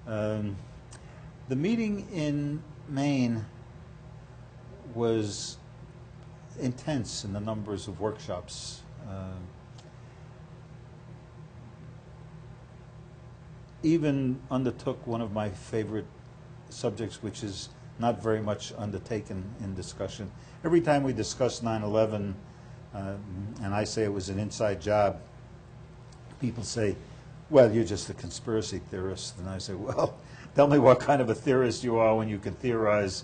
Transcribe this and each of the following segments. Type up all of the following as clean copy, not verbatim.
Um, the meeting in Maine was intense in the numbers of workshops. Even undertook one of my favorite subjects, which is not very much undertaken in discussion. Every time we discuss 9/11, and I say it was an inside job, people say, well, you're just a conspiracy theorist. And I say, well, tell me what kind of a theorist you are when you can theorize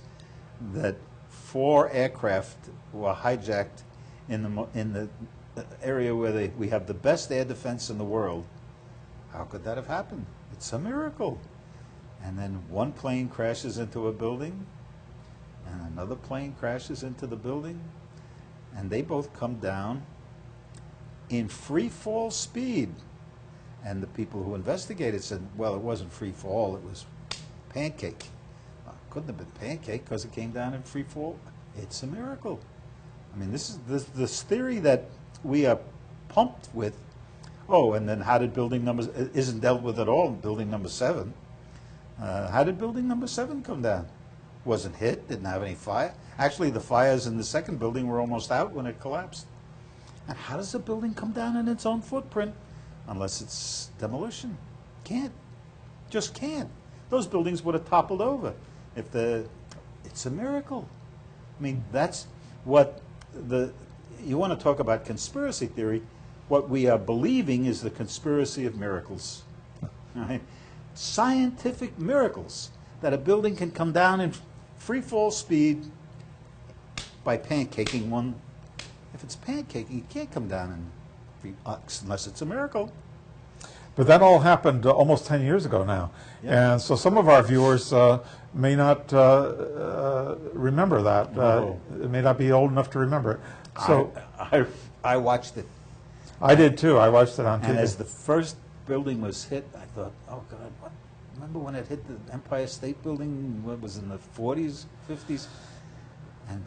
that 4 aircraft were hijacked in the area where we have the best air defense in the world. How could that have happened? It's a miracle. And then one plane crashes into a building, and another plane crashes into the building, and they both come down in free fall speed. And the people who investigated said, well, it wasn't free fall, it was pancake. Well, it couldn't have been pancake because it came down in free fall. It's a miracle. I mean, this is this theory that we are pumped with. Oh, and then how did building number, isn't dealt with at all in building number 7. How did building number 7 come down? Wasn't hit, didn't have any fire. Actually, the fires in the second building were almost out when it collapsed. And how does a building come down in its own footprint? Unless it's demolition. Can't. Just can't. Those buildings would have toppled over. It's a miracle. I mean, that's what you want to talk about conspiracy theory. What we are believing is the conspiracy of miracles. Right? Scientific miracles that a building can come down in free fall speed by pancaking one. If it's pancaking, it can't come down in free unless it's a miracle. But that all happened almost 10 years ago now. Yeah. And so some of our viewers may not remember that. No. May not be old enough to remember it. So I watched it. I did too. I watched it on TV. And as the first building was hit, I thought, oh God, what? Remember when it hit the Empire State Building? What was in the 40s, 50s? And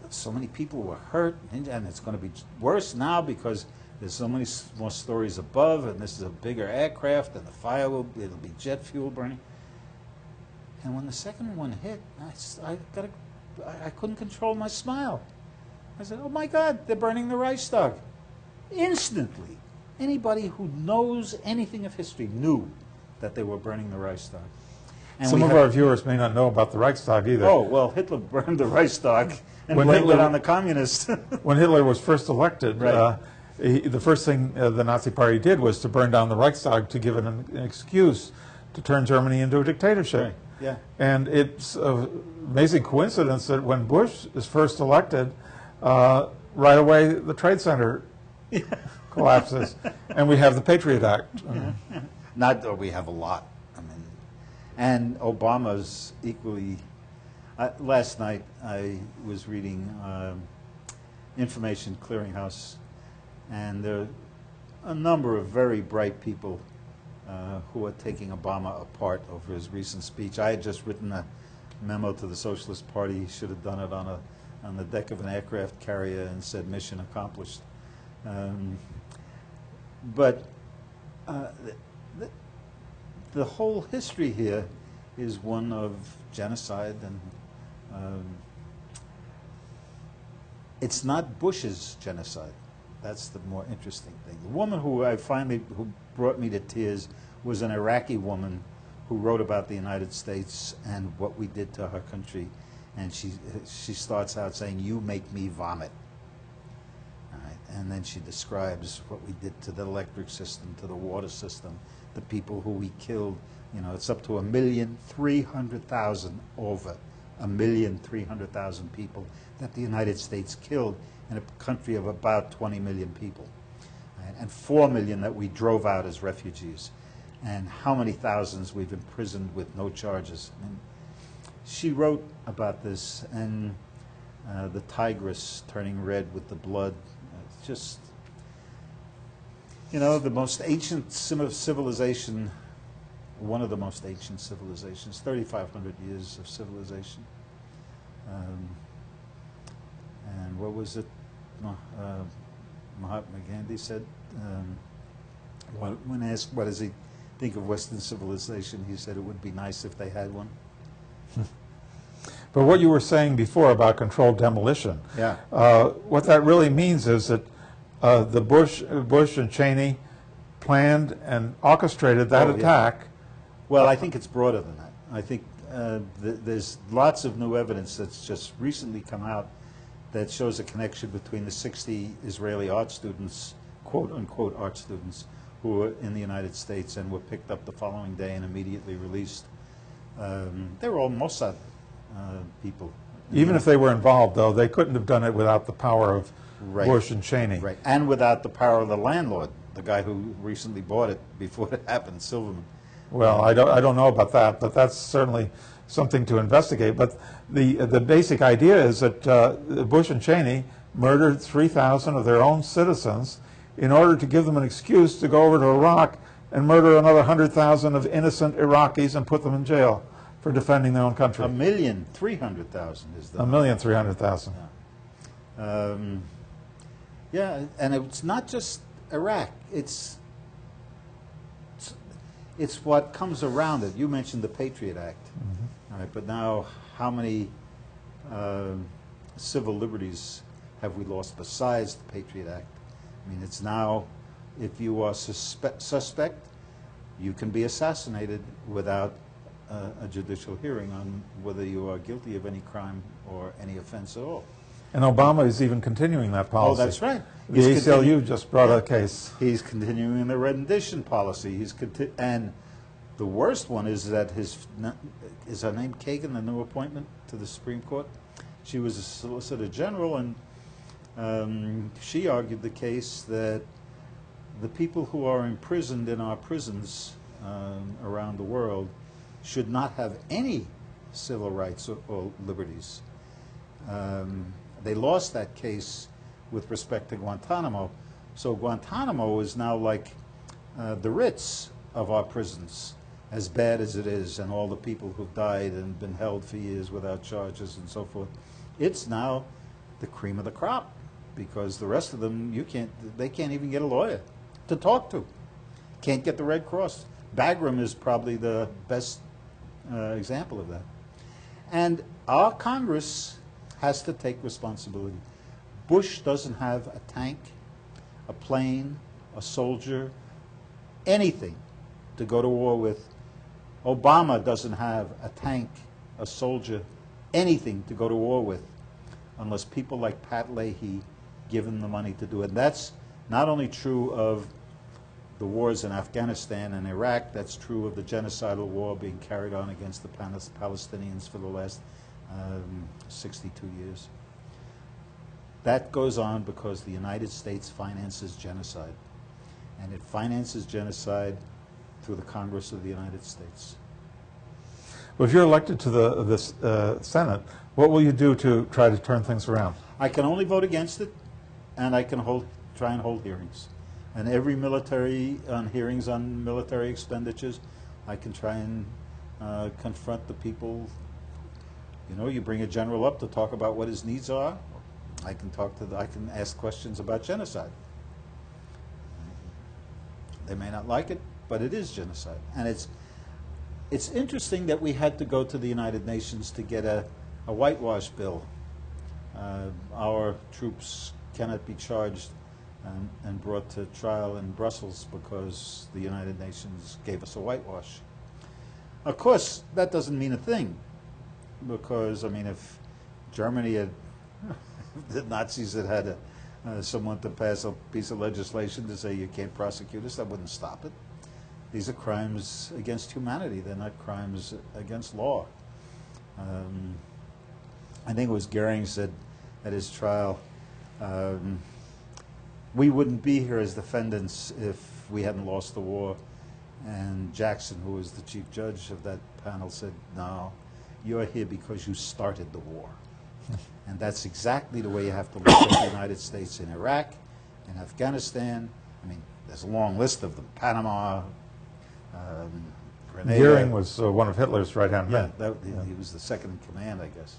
so many people were hurt, and it's going to be worse now because there's so many more stories above, and this is a bigger aircraft, and the fire it'll be jet fuel burning. And when the second one hit, I couldn't control my smile. I said, oh my God, they're burning the Reichstag. Instantly, anybody who knows anything of history knew that they were burning the Reichstag. And some of our viewers may not know about the Reichstag either. Oh, well, Hitler burned the Reichstag and blamed it on the communists. When Hitler was first elected, right. The first thing the Nazi Party did was to burn down the Reichstag to give it an excuse to turn Germany into a dictatorship. Right. Yeah. And it's an amazing coincidence that when Bush is first elected, right away the Trade Center collapses, and we have the Patriot Act. Yeah. Not that we have a lot. I mean, and Obama's equally. Last night I was reading Information Clearinghouse, and there are a number of very bright people who are taking Obama apart over his recent speech. I had just written a memo to the Socialist Party. He should have done it on the deck of an aircraft carrier and said mission accomplished. But the whole history here is one of genocide, and it's not Bush's genocide. That's the more interesting thing. The woman who brought me to tears was an Iraqi woman who wrote about the United States and what we did to her country, and she starts out saying, "You make me vomit." And then she describes what we did to the electric system, to the water system, the people who we killed. You know, it's up to 1,300,000, over 1,300,000 people that the United States killed in a country of about 20 million people. Right? And 4 million that we drove out as refugees. And how many thousands we've imprisoned with no charges. I mean, she wrote about this, and the Tigris turning red with the blood. It's just, you know, the most ancient civilization, one of the most ancient civilizations, 3,500 years of civilization. And what was it Mahatma Gandhi said? When asked, what is he think of Western civilization, he said it would be nice if they had one. But what you were saying before about controlled demolition, Yeah. what that really means is that the Bush and Cheney planned and orchestrated that Oh, yeah. attack. Well, I think it's broader than that. I think there's lots of new evidence that's just recently come out that shows a connection between the 60 Israeli art students, quote-unquote art students, who were in the United States and were picked up the following day and immediately released. They were all Mossad people. Even if they were involved, though, they couldn't have done it without the power of Right. Bush and Cheney. Right, and without the power of the landlord, the guy who recently bought it before it happened, Silverman. Well, I don't know about that, but that's certainly something to investigate. But the basic idea is that Bush and Cheney murdered 3,000 of their own citizens in order to give them an excuse to go over to Iraq and murder another 100,000 of innocent Iraqis and put them in jail for defending their own country. 1,300,000 is the 1,300,000. Yeah, and it's not just Iraq. It's what comes around it. You mentioned the Patriot Act, all right, but now how many civil liberties have we lost besides the Patriot Act? I mean, it's now, if you are suspect, you can be assassinated without a judicial hearing on whether you are guilty of any crime or any offense at all. And Obama is even continuing that policy. Oh, that's right. The ACLU just brought a case. He's continuing the rendition policy. And the worst one is that is her name Kagan, the new appointment to the Supreme Court? She was a Solicitor General, and she argued the case that the people who are imprisoned in our prisons around the world should not have any civil rights or liberties. They lost that case with respect to Guantanamo. So Guantanamo is now like the Ritz of our prisons, as bad as it is, and all the people who've died and been held for years without charges and so forth. It's now the cream of the crop, because the rest of them, they can't even get a lawyer to talk to. Can't get the Red Cross. Bagram is probably the best example of that. And our Congress has to take responsibility. Bush doesn't have a tank, a plane, a soldier, anything to go to war with. Obama doesn't have a tank, a soldier, anything to go to war with, unless people like Pat Leahy give him the money to do it. And that's not only true of the wars in Afghanistan and Iraq, that's true of the genocidal war being carried on against the Palestinians for the last 62 years. That goes on because the United States finances genocide. And it finances genocide through the Congress of the United States. Well, if you're elected to the Senate, what will you do to try to turn things around? I can only vote against it, and I can try and hold hearings. And every hearings on military expenditures, I can try and confront the people. You know, you bring a general up to talk about what his needs are. I can ask questions about genocide. They may not like it, but it is genocide. And it's interesting that we had to go to the United Nations to get a whitewash bill. Our troops cannot be charged and brought to trial in Brussels because the United Nations gave us a whitewash. Of course, that doesn't mean a thing, because, I mean, if Germany had, the Nazis had someone to pass a piece of legislation to say you can't prosecute us, that wouldn't stop it. These are crimes against humanity. They're not crimes against law. I think it was Goering said at his trial, we wouldn't be here as defendants if we hadn't lost the war. And Jackson, who was the chief judge of that panel, said, no, you're here because you started the war. And that's exactly the way you have to look at the United States in Iraq, in Afghanistan. I mean, there's a long list of them. Panama, Grenada. Goering was one of Hitler's right-hand men. Yeah, he was the second in command, I guess.